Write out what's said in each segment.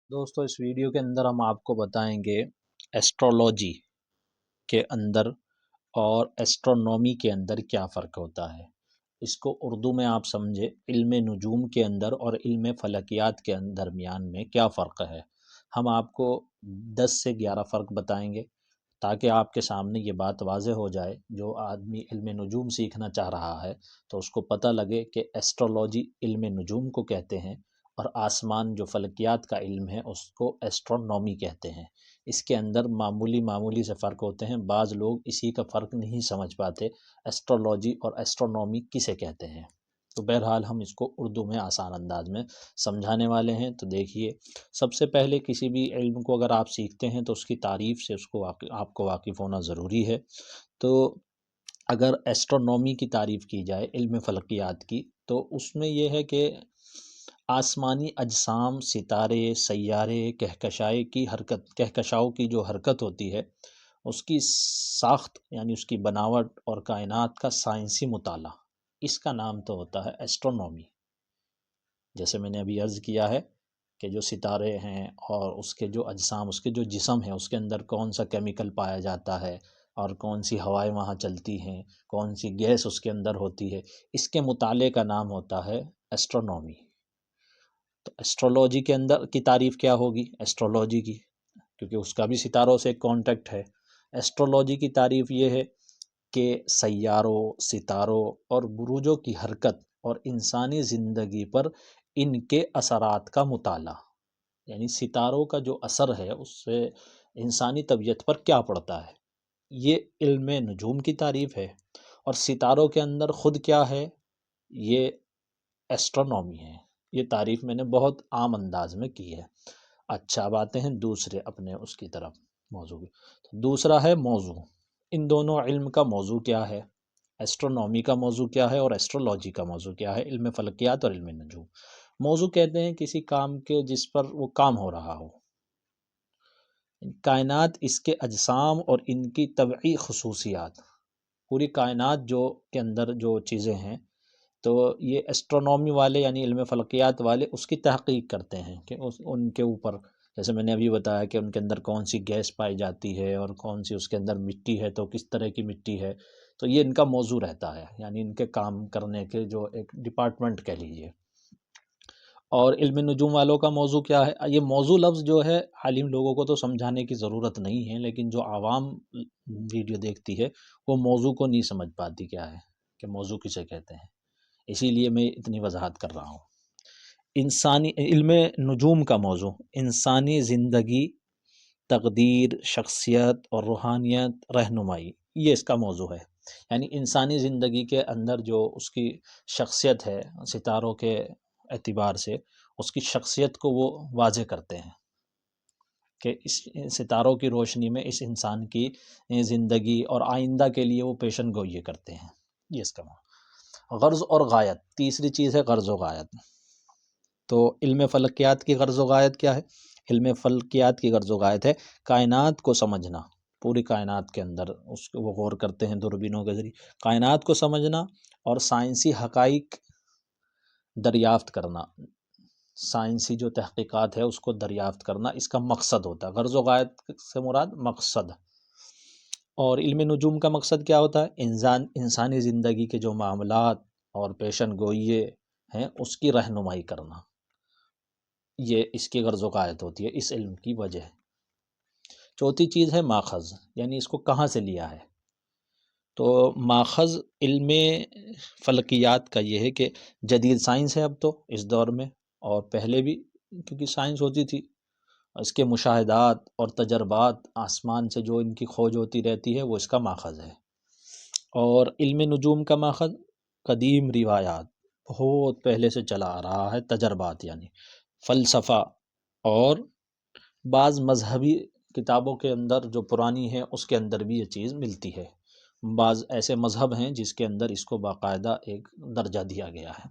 دوستو اس ویڈیو کے اندر ہم آپ کو بتائیں گے ایسٹرولوجی کے اندر اور ایسٹرونومی کے اندر کیا فرق ہوتا ہے۔ اس کو اردو میں آپ سمجھے علم نجوم کے اندر اور علم فلکیات کے درمیان میں کیا فرق ہے۔ ہم آپ کو 10 سے 11 فرق بتائیں گے تاکہ آپ کے سامنے یہ بات واضح ہو جائے۔ جو آدمی علم نجوم سیکھنا چاہ رہا ہے تو اس کو پتہ لگے کہ ایسٹرولوجی علم نجوم کو کہتے ہیں اور آسمان جو فلکیات کا علم ہے اس کو ایسٹرونومی کہتے ہیں۔ اس کے اندر معمولی سے فرق ہوتے ہیں۔ بعض لوگ اسی کا فرق نہیں سمجھ پاتے، ایسٹرولوجی اور ایسٹرونومی کسے کہتے ہیں۔ تو بہرحال ہم اس کو اردو میں آسان انداز میں سمجھانے والے ہیں۔ تو دیکھیے، سب سے پہلے کسی بھی علم کو اگر آپ سیکھتے ہیں تو اس کی تعریف سے آپ کو واقف ہونا ضروری ہے۔ تو اگر ایسٹرونومی کی تعریف کی جائے، علم فلکیات کی، تو اس میں یہ ہے کہ آسمانی اجسام، ستارے، سیارے، کہکشاؤں کی جو حرکت ہوتی ہے اس کی ساخت یعنی اس کی بناوٹ اور کائنات کا سائنسی مطالعہ، اس کا نام تو ہوتا ہے ایسٹرونومی۔ جیسے میں نے ابھی عرض کیا ہے کہ جو ستارے ہیں اور اس کے جو اجسام، اس کے جو جسم ہیں، اس کے اندر کون سا کیمیکل پایا جاتا ہے اور کون سی ہوائیں وہاں چلتی ہیں، کون سی گیس اس کے اندر ہوتی ہے، اس کے مطالعے کا نام ہوتا ہے ایسٹرونومی۔ تو ایسٹرولوجی کے اندر کی تعریف کیا ہوگی ایسٹرولوجی کی، کیونکہ اس کا بھی ستاروں سے کانٹیکٹ ہے۔ ایسٹرولوجی کی تعریف یہ ہے کہ سیاروں، ستاروں اور بروجوں کی حرکت اور انسانی زندگی پر ان کے اثرات کا مطالعہ، یعنی ستاروں کا جو اثر ہے اس سے انسانی طبیعت پر کیا پڑتا ہے، یہ علم نجوم کی تعریف ہے۔ اور ستاروں کے اندر خود کیا ہے، یہ ایسٹرونومی ہے۔ یہ تعریف میں نے بہت عام انداز میں کی ہے۔ اچھا، اب آتے ہیں دوسرے اپنے اس کی طرف، موضوع کی۔ تو دوسرا ہے موضوع۔ ان دونوں علم کا موضوع کیا ہے، ایسٹرونومی کا موضوع کیا ہے اور ایسٹرولوجی کا موضوع کیا ہے، علم فلکیات اور علم نجوم۔ موضوع کہتے ہیں کسی کام کے جس پر وہ کام ہو رہا ہو، کائنات، اس کے اجسام اور ان کی طبعی خصوصیات، پوری کائنات جو کے اندر جو چیزیں ہیں، تو یہ ایسٹرونومی والے یعنی علم فلکیات والے اس کی تحقیق کرتے ہیں کہ ان کے اوپر، جیسے میں نے ابھی بتایا کہ ان کے اندر کون سی گیس پائی جاتی ہے اور کون سی اس کے اندر مٹی ہے، تو کس طرح کی مٹی ہے، تو یہ ان کا موضوع رہتا ہے، یعنی ان کے کام کرنے کے جو ایک ڈپارٹمنٹ کہہ لیجیے۔ اور علم نجوم والوں کا موضوع کیا ہے، یہ موضوع لفظ جو ہے عالم لوگوں کو تو سمجھانے کی ضرورت نہیں ہے، لیکن جو عوام ویڈیو دیکھتی ہے وہ موضوع کو نہیں سمجھ پاتی کیا ہے، کہ موضوع کسے کہتے ہیں، اسی لیے میں اتنی وضاحت کر رہا ہوں۔ انسانی علم نجوم کا موضوع انسانی زندگی، تقدیر، شخصیت اور روحانیت، رہنمائی، یہ اس کا موضوع ہے۔ یعنی انسانی زندگی کے اندر جو اس کی شخصیت ہے، ستاروں کے اعتبار سے اس کی شخصیت کو وہ واضح کرتے ہیں کہ اس ستاروں کی روشنی میں اس انسان کی زندگی اور آئندہ کے لیے وہ پیشن گوئی کرتے ہیں، یہ اس کا موضوع۔ غرض اور غایت، تیسری چیز ہے غرض و غایت۔ تو علم فلکیات کی غرض و غایت کیا ہے؟ علم فلکیات کی غرض و غایت ہے کائنات کو سمجھنا، پوری کائنات کے اندر اس کو وہ غور کرتے ہیں دوربینوں کے ذریعے، کائنات کو سمجھنا اور سائنسی حقائق دریافت کرنا، سائنسی جو تحقیقات ہے اس کو دریافت کرنا، اس کا مقصد ہوتا ہے۔ غرض و غایت سے مراد مقصد۔ اور علم نجوم کا مقصد کیا ہوتا ہے؟ انسانی زندگی کے جو معاملات اور پیشن گوئی ہیں اس کی رہنمائی کرنا، یہ اس کی غرض و غایت ہوتی ہے، اس علم کی وجہ۔ چوتھی چیز ہے ماخذ، یعنی اس کو کہاں سے لیا ہے۔ تو ماخذ علم فلکیات کا یہ ہے کہ جدید سائنس ہے اب تو اس دور میں، اور پہلے بھی کیونکہ سائنس ہوتی تھی، اس کے مشاہدات اور تجربات، آسمان سے جو ان کی کھوج ہوتی رہتی ہے وہ اس کا ماخذ ہے۔ اور علم نجوم کا ماخذ قدیم روایات، بہت پہلے سے چلا آ رہا ہے، تجربات یعنی فلسفہ، اور بعض مذہبی کتابوں کے اندر جو پرانی ہے اس کے اندر بھی یہ چیز ملتی ہے۔ بعض ایسے مذہب ہیں جس کے اندر اس کو باقاعدہ ایک درجہ دیا گیا ہے،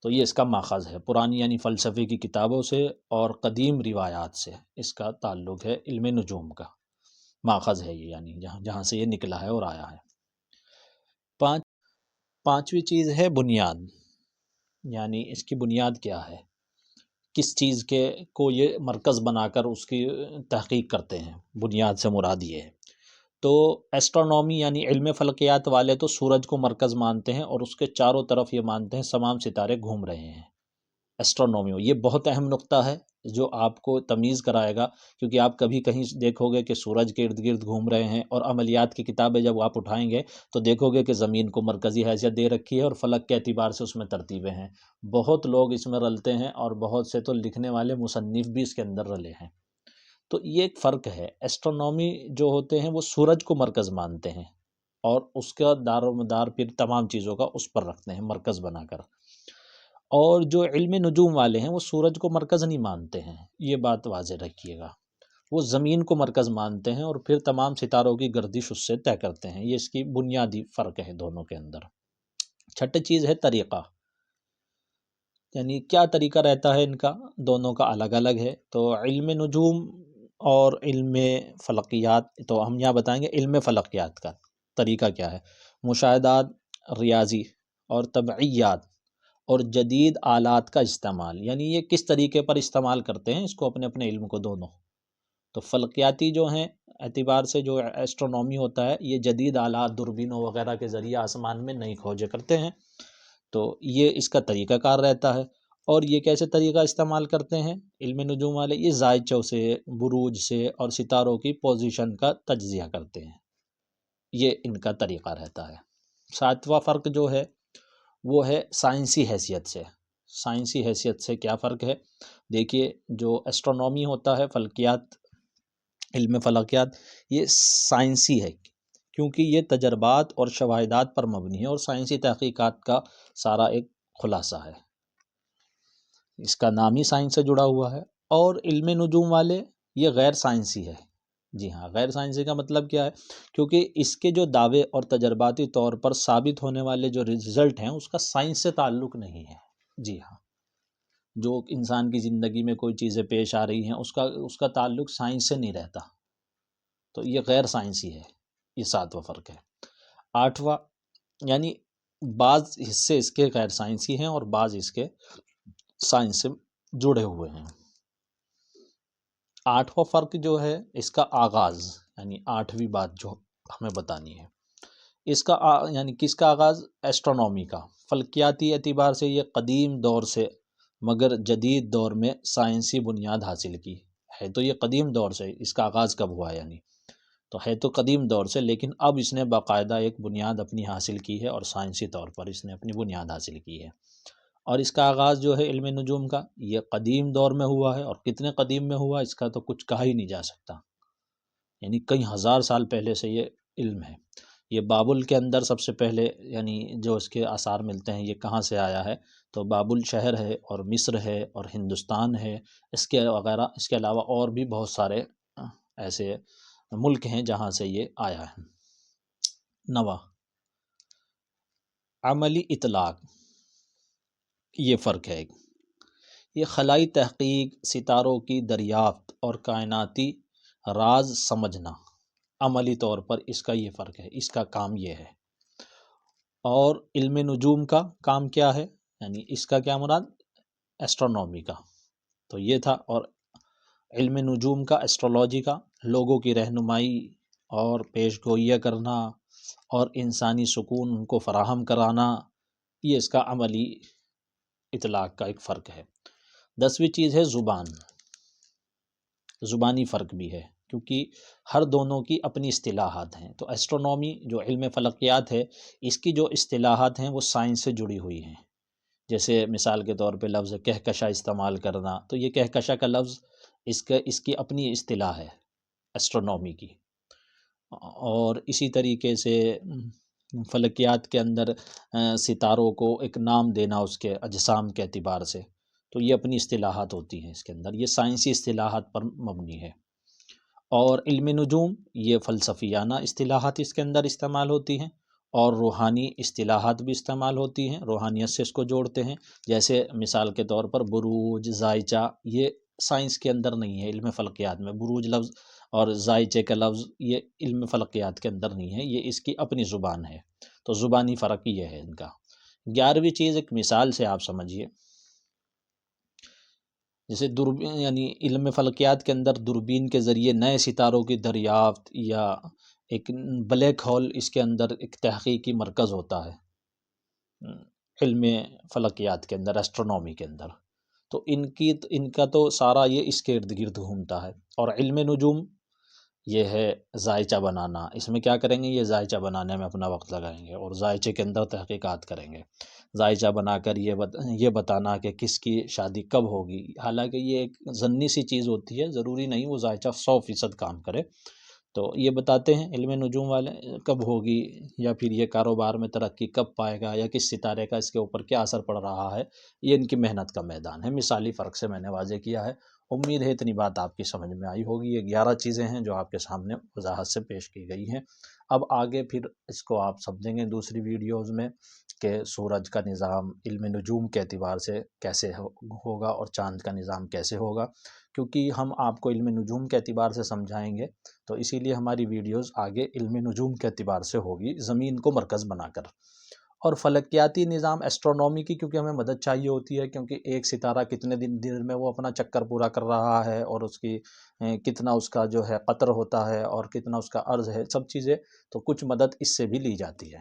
تو یہ اس کا ماخذ ہے۔ پرانی یعنی فلسفے کی کتابوں سے اور قدیم روایات سے اس کا تعلق ہے، علم نجوم کا ماخذ ہے یہ، یعنی جہاں سے یہ نکلا ہے اور آیا ہے۔ پانچویں چیز ہے بنیاد، یعنی اس کی بنیاد کیا ہے کس چیز کے کو یہ مرکز بنا کر اس کی تحقیق کرتے ہیں، بنیاد سے مراد یہ ہے۔ تو ایسٹرونومی یعنی علم فلکیات والے تو سورج کو مرکز مانتے ہیں اور اس کے چاروں طرف یہ مانتے ہیں تمام ستارے گھوم رہے ہیں۔ ایسٹرونومی یہ بہت اہم نقطہ ہے جو آپ کو تمیز کرائے گا، کیونکہ آپ کبھی کہیں دیکھو گے کہ سورج کے ارد گرد گھوم رہے ہیں، اور عملیات کی کتابیں جب آپ اٹھائیں گے تو دیکھو گے کہ زمین کو مرکزی حیثیت دے رکھی ہے اور فلک کے اعتبار سے اس میں ترتیبیں ہیں۔ بہت لوگ اس میں رلتے ہیں اور بہت سے تو لکھنے والے مصنف بھی اس کے اندر رلے ہیں۔ تو یہ ایک فرق ہے، ایسٹرونومی جو ہوتے ہیں وہ سورج کو مرکز مانتے ہیں اور اس کا دار و مدار پھر تمام چیزوں کا اس پر رکھتے ہیں مرکز بنا کر، اور جو علم نجوم والے ہیں وہ سورج کو مرکز نہیں مانتے ہیں، یہ بات واضح رکھیے گا، وہ زمین کو مرکز مانتے ہیں اور پھر تمام ستاروں کی گردش اس سے طے کرتے ہیں۔ یہ اس کی بنیادی فرق ہے دونوں کے اندر۔ چھٹی چیز ہے طریقہ، یعنی کیا طریقہ رہتا ہے ان کا، دونوں کا الگ الگ ہے۔ تو علم نجوم اور علم فلکیات، تو ہم یہاں بتائیں گے علم فلکیات کا طریقہ کیا ہے۔ مشاہدات، ریاضی اور طبعیات اور جدید آلات کا استعمال، یعنی یہ کس طریقے پر استعمال کرتے ہیں اس کو، اپنے اپنے علم کو دونوں۔ تو فلکیاتی جو ہیں اعتبار سے جو ایسٹرونومی ہوتا ہے، یہ جدید آلات دوربینوں وغیرہ کے ذریعے آسمان میں نئی کھوجیں کرتے ہیں، تو یہ اس کا طریقہ کار رہتا ہے۔ اور یہ کیسے طریقہ استعمال کرتے ہیں علم نجوم والے، یہ زائچوں سے، بروج سے اور ستاروں کی پوزیشن کا تجزیہ کرتے ہیں، یہ ان کا طریقہ رہتا ہے۔ ساتواں فرق جو ہے وہ ہے سائنسی حیثیت سے۔ سائنسی حیثیت سے کیا فرق ہے؟ دیکھیے، جو ایسٹرونومی ہوتا ہے، فلکیات، علم فلکیات، یہ سائنسی ہے کیونکہ یہ تجربات اور شواہدات پر مبنی ہے اور سائنسی تحقیقات کا سارا ایک خلاصہ ہے، اس کا نام ہی سائنس سے جڑا ہوا ہے۔ اور علم نجوم والے یہ غیر سائنسی ہے۔ جی ہاں، غیر سائنسی کا مطلب کیا ہے؟ کیونکہ اس کے جو دعوے اور تجرباتی طور پر ثابت ہونے والے جو رزلٹ ہیں اس کا سائنس سے تعلق نہیں ہے۔ جی ہاں، جو انسان کی زندگی میں کوئی چیزیں پیش آ رہی ہیں اس کا تعلق سائنس سے نہیں رہتا، تو یہ غیر سائنسی ہے۔ یہ ساتواں فرق ہے۔ آٹھواں، یعنی بعض حصے اس کے غیر سائنسی ہیں اور بعض اس کے سائنس سے جڑے ہوئے ہیں۔ آٹھواں فرق جو ہے اس کا آغاز، یعنی آٹھویں بات جو ہمیں بتانی ہے، اس کا یعنی کس کا آغاز؟ ایسٹرونومی کا۔ فلکیاتی اعتبار سے یہ قدیم دور سے، مگر جدید دور میں سائنسی بنیاد حاصل کی ہے۔ تو یہ قدیم دور سے، اس کا آغاز کب ہوا یعنی، تو ہے تو قدیم دور سے، لیکن اب اس نے باقاعدہ ایک بنیاد اپنی حاصل کی ہے اور سائنسی طور پر اس نے اپنی بنیاد حاصل کی ہے۔ اور اس کا آغاز جو ہے علم نجوم کا، یہ قدیم دور میں ہوا ہے، اور کتنے قدیم میں ہوا اس کا تو کچھ کہا ہی نہیں جا سکتا، یعنی کئی ہزار سال پہلے سے یہ علم ہے۔ یہ بابل کے اندر سب سے پہلے، یعنی جو اس کے آثار ملتے ہیں، یہ کہاں سے آیا ہے؟ تو بابل شہر ہے اور مصر ہے اور ہندوستان ہے، اس کے وغیرہ، اس کے علاوہ اور بھی بہت سارے ایسے ملک ہیں جہاں سے یہ آیا ہے۔ نواں، عملی اطلاق، یہ فرق ہے۔ یہ خلائی تحقیق، ستاروں کی دریافت اور کائناتی راز سمجھنا، عملی طور پر اس کا یہ فرق ہے، اس کا کام یہ ہے۔ اور علم نجوم کا کام کیا ہے؟ یعنی اس کا کیا مراد؟ ایسٹرونومی کا، تو یہ تھا۔ اور علم نجوم کا، ایسٹرولوجی کا، لوگوں کی رہنمائی اور پیش گوئیاں کرنا اور انسانی سکون کو فراہم کرانا، یہ اس کا عملی اطلاق کا ایک فرق ہے۔ 10ویں چیز ہے زبان، زبانی فرق بھی ہے، کیونکہ ہر دونوں کی اپنی اصطلاحات ہیں۔ تو ایسٹرونومی جو علم فلکیات ہے، اس کی جو اصطلاحات ہیں وہ سائنس سے جڑی ہوئی ہیں۔ جیسے مثال کے طور پہ لفظ کہکشاں استعمال کرنا، تو یہ کہکشاں کا لفظ اس کی اپنی اصطلاح ہے ایسٹرونومی کی۔ اور اسی طریقے سے فلکیات کے اندر ستاروں کو ایک نام دینا اس کے اجسام کے اعتبار سے، تو یہ اپنی اصطلاحات ہوتی ہیں اس کے اندر، یہ سائنسی اصطلاحات پر مبنی ہے۔ اور علم نجوم، یہ فلسفیانہ اصطلاحات اس کے اندر استعمال ہوتی ہیں، اور روحانی اصطلاحات بھی استعمال ہوتی ہیں، روحانیت سے اس کو جوڑتے ہیں۔ جیسے مثال کے طور پر بروج، زائچہ، یہ سائنس کے اندر نہیں ہے، علم فلکیات میں بروج لفظ اور زائچے کا لفظ یہ علم فلکیات کے اندر نہیں ہے، یہ اس کی اپنی زبان ہے۔ تو زبانی فرق یہ ہے ان کا۔ 11ویں چیز ایک مثال سے آپ سمجھیے، جیسے دوربین یعنی علم فلکیات کے اندر دوربین کے ذریعے نئے ستاروں کی دریافت، یا ایک بلیک ہول اس کے اندر ایک تحقیقی مرکز ہوتا ہے علم فلکیات کے اندر، ایسٹرونومی کے اندر، تو ان کا تو سارا یہ اس کے ارد گرد گھومتا ہے۔ اور علم نجوم یہ ہے ذائچہ بنانا، اس میں کیا کریں گے، یہ ذائچہ بنانے میں اپنا وقت لگائیں گے اور ذائچے کے اندر تحقیقات کریں گے، ذائچہ بنا کر یہ بتانا کہ کس کی شادی کب ہوگی، حالانکہ یہ ایک ضمنی سی چیز ہوتی ہے، ضروری نہیں وہ ذائچہ 100% کام کرے، تو یہ بتاتے ہیں علم نجوم والے کب ہوگی، یا پھر یہ کاروبار میں ترقی کب پائے گا، یا کس ستارے کا اس کے اوپر کیا اثر پڑ رہا ہے، یہ ان کی محنت کا میدان ہے۔ مثالی فرق سے میں نے واضح کیا ہے، امید ہے اتنی بات آپ کی سمجھ میں آئی ہوگی۔ یہ 11 چیزیں ہیں جو آپ کے سامنے وضاحت سے پیش کی گئی ہیں۔ اب آگے پھر اس کو آپ سمجھیں گے دوسری ویڈیوز میں کہ سورج کا نظام علم نجوم کے اعتبار سے کیسے ہوگا اور چاند کا نظام کیسے ہوگا، کیونکہ ہم آپ کو علم نجوم کے اعتبار سے سمجھائیں گے تو اسی لیے ہماری ویڈیوز آگے علم نجوم کے اعتبار سے ہوگی، زمین کو مرکز بنا کر۔ اور فلکیاتی نظام ایسٹرونومی کی کیونکہ ہمیں مدد چاہیے ہوتی ہے، کیونکہ ایک ستارہ کتنے دن میں وہ اپنا چکر پورا کر رہا ہے، اور اس کی کتنا اس کا جو ہے قطر ہوتا ہے اور کتنا اس کا عرض ہے، سب چیزیں، تو کچھ مدد اس سے بھی لی جاتی ہے۔